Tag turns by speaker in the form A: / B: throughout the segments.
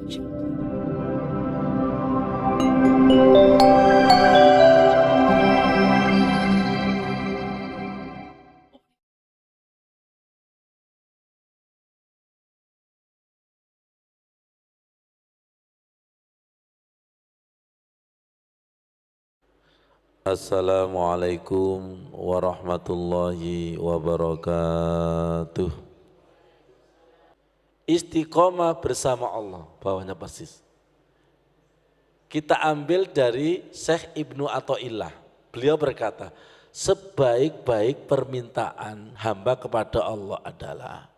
A: Assalamualaikum warahmatullahi wabarakatuh. Istiqomah bersama Allah, bawahnya persis. Kita ambil dari Syekh Ibnu Athaillah. Beliau berkata, sebaik-baik permintaan hamba kepada Allah adalah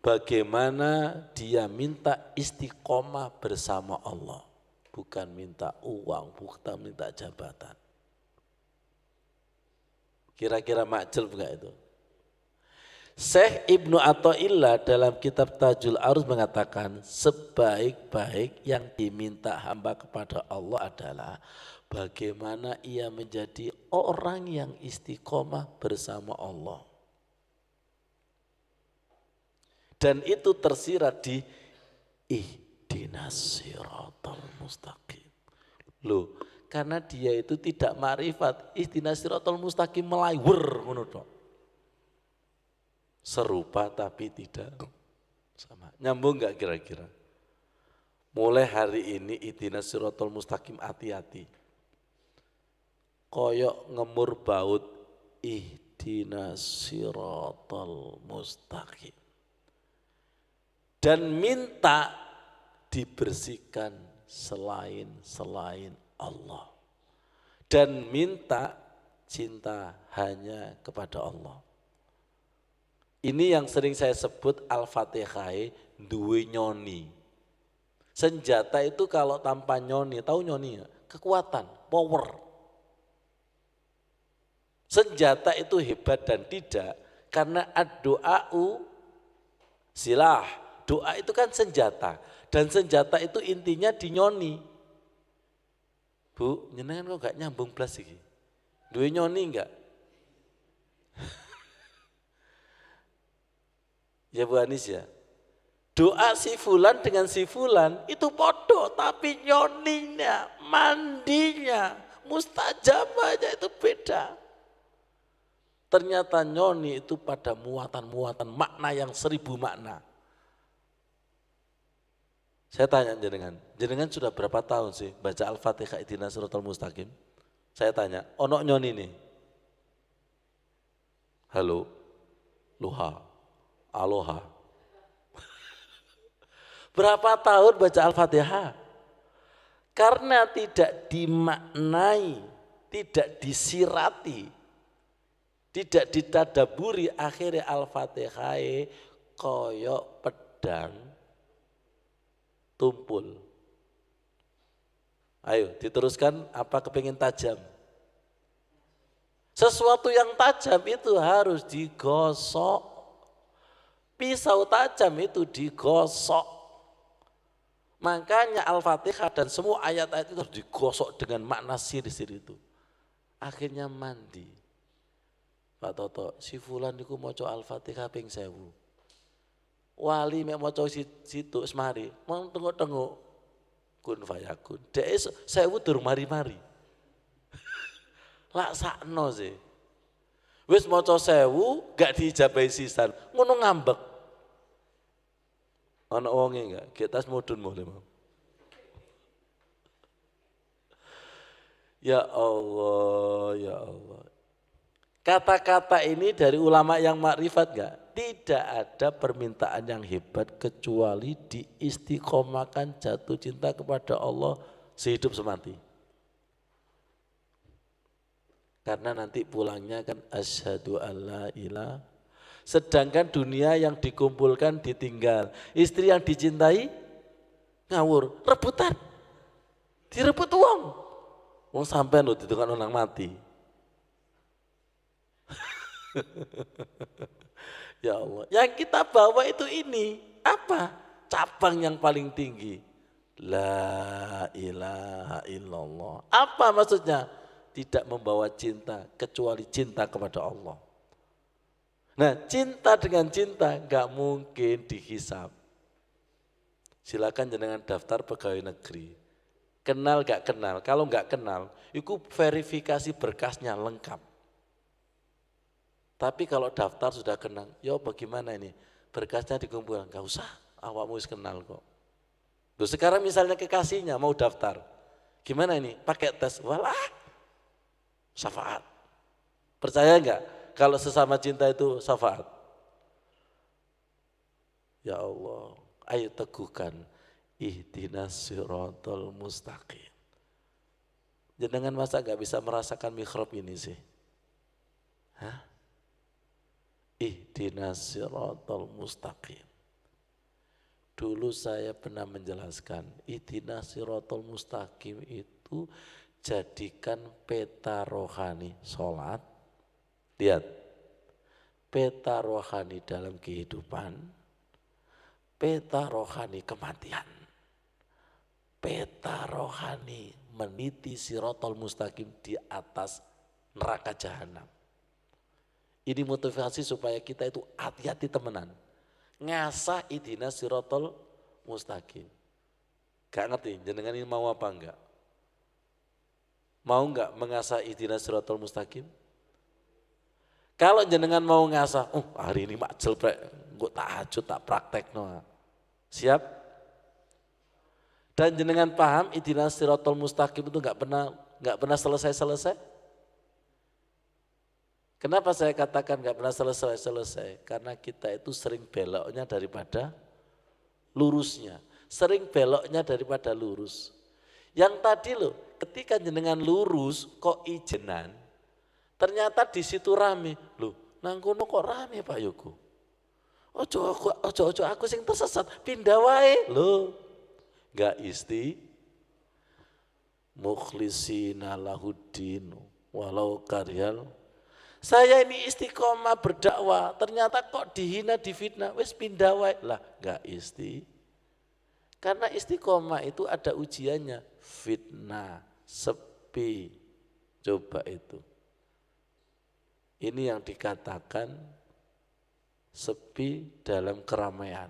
A: bagaimana dia minta istiqomah bersama Allah. Bukan minta uang, bukan minta jabatan. Kira-kira makjul enggak itu? Syekh Ibnu Athaillah dalam kitab Tajul Arus mengatakan sebaik-baik yang diminta hamba kepada Allah adalah bagaimana ia menjadi orang yang istiqomah bersama Allah. Dan itu tersirat di ihdinas siratal mustaqim. Loh, karena dia itu tidak ma'rifat, ihdinas siratal mustaqim melaiwer ngono tok. Serupa tapi tidak sama. Nyambung enggak kira-kira? Mulai hari ini ihdinas siratal mustaqim, hati-hati. Koyok ngemur baut ihdinas siratal mustaqim. Dan minta dibersihkan selain Allah. Dan minta cinta hanya kepada Allah. Ini yang sering saya sebut Al-Fatihah duwe nyoni. Senjata itu kalau tanpa nyoni, tahu nyoni ya? Kekuatan, power. Senjata itu hebat dan tidak karena ad-doa'u silah. Doa itu kan senjata dan senjata itu intinya di nyoni. Bu, jenengan kok gak nyambung blas iki? Duwe nyoni enggak? Ya Bu Anis ya. Doa si fulan dengan si fulan itu podo, tapi nyoninya, mandinya, mustajabahnya itu beda. Ternyata nyoni itu pada muatan-muatan makna yang 1000 makna. Saya tanya jenengan sudah berapa tahun sih baca Al-Fatihah ihdinas siratal mustaqim? Saya tanya, ono nyoni nih. Halo, luha, aloha. Berapa tahun baca Al-Fatihah? Karena tidak dimaknai, tidak disirati, tidak ditadaburi, akhirnya Al-Fatihah koyok pedang tumpul. Ayo diteruskan, apa kepingin tajam? Sesuatu yang tajam itu harus digosok. Pisau tajam itu digosok. Makanya Al-Fatihah dan semua ayat-ayat itu harus digosok dengan makna siri-siri itu. Akhirnya mandi. Pak Toto, si fulan iku maca Al-Fatihah ping 1000. Wali mek maca situ semari, mau tengok-tengok kun fayakun. Dek 1000 durung mari-mari. Laksakno sih. Wis maca 1000 gak diijabahi sisan, ngono ngambek. Ana wonge enggak? Kita mudun mulai mau. Ya Allah, ya Allah. Kata-kata ini dari ulama yang makrifat enggak? Tidak ada permintaan yang hebat kecuali diistiqomahkan jatuh cinta kepada Allah sehidup semati. Karena nanti pulangnya kan asyhadu alla ilaha. Sedangkan dunia yang dikumpulkan ditinggal. Istri yang dicintai ngawur, rebutan. Direbut uang. Wong sampean lho ditekan orang mati. Ya Allah, yang kita bawa itu ini apa? Cabang yang paling tinggi. La ilaha illallah. Apa maksudnya? Tidak membawa cinta kecuali cinta kepada Allah. Nah, cinta dengan cinta gak mungkin dihisap. Silakan jenengan daftar pegawai negeri. Kenal gak kenal, kalau gak kenal, itu verifikasi berkasnya lengkap. Tapi kalau daftar sudah kenal, ya bagaimana ini? Berkasnya dikumpulkan, gak usah, awakmu wis kenal kok. Loh, sekarang misalnya kekasihnya mau daftar, gimana ini? Pakai tes, walah, syafaat. Percaya enggak kalau sesama cinta itu syafaat? Ya Allah, ayo teguhkan ihdinas siratal mustaqim. Jenengan masa enggak bisa merasakan mikrob ini sih? Hah? Ihdinas siratal mustaqim. Dulu saya pernah menjelaskan, ihdinas siratal mustaqim itu jadikan peta rohani sholat. Lihat, peta rohani dalam kehidupan, peta rohani kematian, peta rohani meniti siratal mustaqim di atas neraka jahanam. Ini motivasi supaya kita itu hati-hati temenan. Ngasah ihdinas siratal mustaqim. Gak ngerti, jenengan ini mau apa enggak? Mau enggak mengasah ihdinas siratal mustaqim? Kalau jenengan mau ngasah, hari ini mak jelprek, gue tahajud tak praktek no. Siap? Dan jenengan paham ihdinas siratal mustaqim itu enggak pernah selesai-selesai? Kenapa saya katakan enggak pernah selesai-selesai? Karena kita itu sering beloknya daripada lurusnya. Sering beloknya daripada lurus. Yang tadi loh, ketika jenengan lurus kok ijenan, ternyata di situ rame. Loh, nang kono kok rame Pak Yogo? Ojo aku sing tersesat, pindah wae. Loh, enggak mukhlisina lahuddin walau karyal. Saya ini istiqomah berdakwah, ternyata kok dihina, difitnah, wis pindah wae. Lah, enggak Karena istiqomah itu ada ujiannya, fitnah, sepi. Coba itu. Ini yang dikatakan sepi dalam keramaian.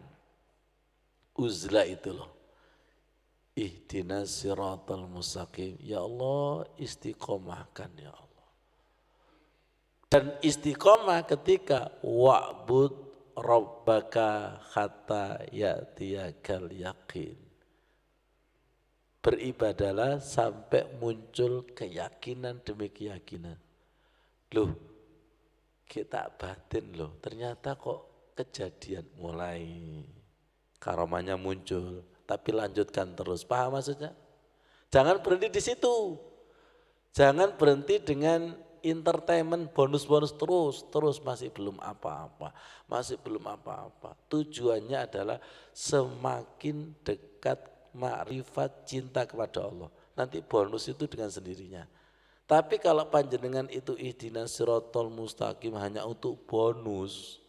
A: Uzla itu loh. Ihdinas siratal mustaqim. Ya Allah, istiqomahkan ya Allah. Dan istiqomah ketika wa'bud rabbaka hatta ya'tiyakal yaqin. Beribadalah sampai muncul keyakinan demi keyakinan. Loh, kita batin loh, ternyata kok kejadian mulai karomanya muncul, tapi lanjutkan terus. Paham maksudnya? Jangan berhenti di situ. Jangan berhenti dengan entertainment bonus-bonus terus masih belum apa-apa. Masih belum apa-apa. Tujuannya adalah semakin dekat makrifat cinta kepada Allah. Nanti bonus itu dengan sendirinya. Tapi kalau panjenengan itu ihdinas siratal mustaqim hanya untuk bonus.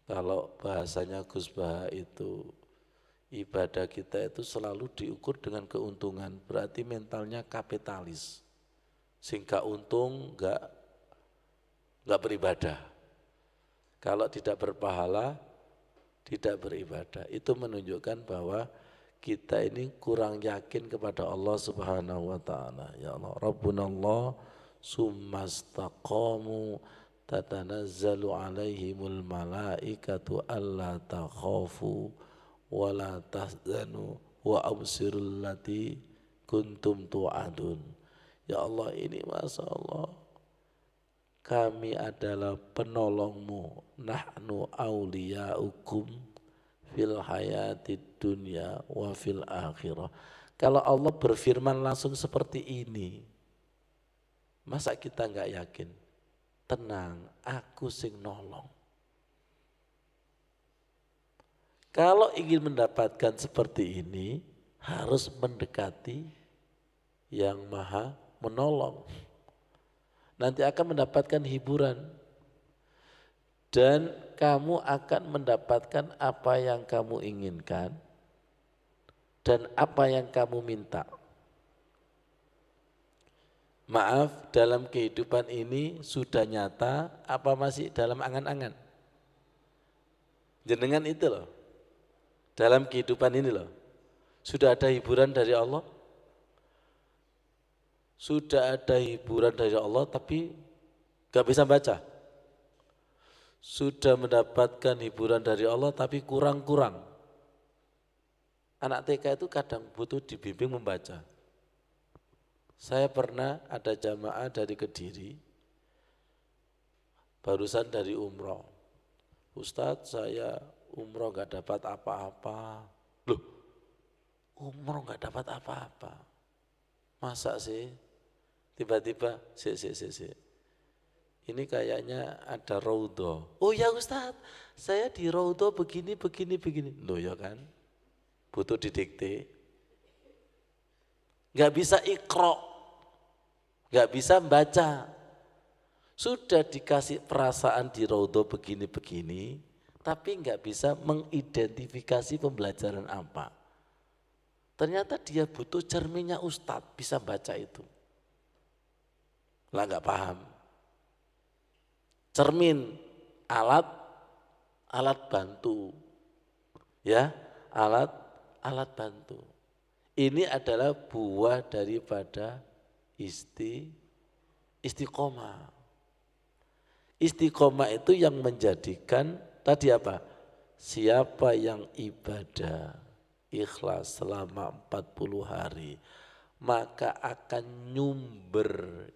A: Kalau bahasanya Gus Baha itu ibadah kita itu selalu diukur dengan keuntungan. Berarti mentalnya kapitalis. Sehingga untung enggak beribadah. Kalau tidak berpahala, tidak beribadah. Itu menunjukkan bahwa kita ini kurang yakin kepada Allah Subhanahu wa taala. Ya Allah, Rabbunallah summastaqamu tatanazzalu alaihimul malaikatu alla takhafu wa la tahzanu wa absirul lati kuntum tu'adun. Ya Allah, ini Masya Allah, kami adalah penolongmu, nahnu awliyaukum fil hayatid dunya wa fil akhirah. Kalau Allah berfirman langsung seperti ini, masa kita enggak yakin? Tenang, aku sing nolong. Kalau ingin mendapatkan seperti ini, harus mendekati yang maha menolong. Nanti akan mendapatkan hiburan. Dan kamu akan mendapatkan apa yang kamu inginkan dan apa yang kamu minta. Maaf, dalam kehidupan ini sudah nyata apa masih dalam angan-angan? Jenengan itu loh. dalam kehidupan ini loh. Sudah ada hiburan dari Allah? Sudah ada hiburan dari Allah tapi gak bisa baca. Sudah mendapatkan hiburan dari Allah tapi kurang-kurang. Anak TK itu kadang butuh dibimbing membaca. Saya pernah ada jamaah dari Kediri, barusan dari umroh. Ustadz, saya umroh gak dapat apa-apa. Loh, umroh gak dapat apa-apa? Masa sih? Tiba-tiba, ini kayaknya ada raudhah. Oh ya Ustadz, saya di raudhah begini. Loh ya kan, butuh didikte. Gak bisa iqra, gak bisa baca. Sudah dikasih perasaan di raudhah begini, tapi gak bisa mengidentifikasi pembelajaran apa. Ternyata dia butuh cerminnya Ustadz, bisa baca itu. Lah gak paham. Cermin, alat bantu. Ya, alat bantu. Ini adalah buah daripada istiqomah. Istiqomah itu yang menjadikan tadi apa? Siapa yang ibadah ikhlas selama 40 hari, maka akan nyumber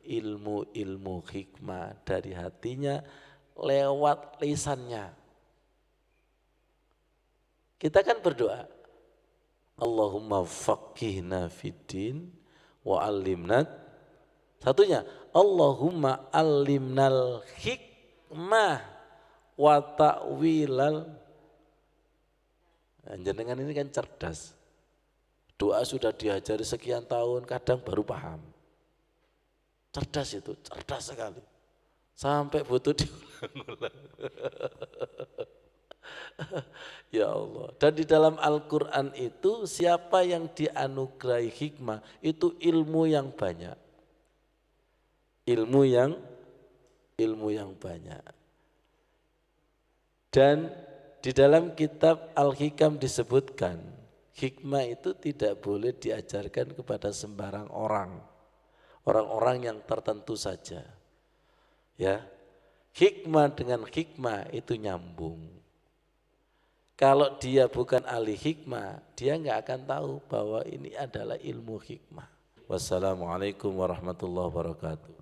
A: ilmu-ilmu hikmah dari hatinya lewat lisannya. Kita kan berdoa, Allahumma faqihna fiddin wa allimna. Satunya, Allahumma allimnal hikmah wa ta'wilal. Jenengan ini kan cerdas. Doa sudah diajari sekian tahun, kadang baru paham. Cerdas itu, cerdas sekali. Sampai butuh diulang-ulang. Ya Allah. Dan di dalam Al-Quran itu siapa yang dianugerahi hikmah itu ilmu yang banyak. Ilmu yang banyak. Dan di dalam kitab Al-Hikam disebutkan hikmah itu tidak boleh diajarkan kepada sembarang orang. Orang-orang yang tertentu saja. Ya. Hikmah dengan hikmah itu nyambung. Kalau dia bukan ahli hikmah, dia nggak akan tahu bahwa ini adalah ilmu hikmah. Wassalamualaikum warahmatullahi wabarakatuh.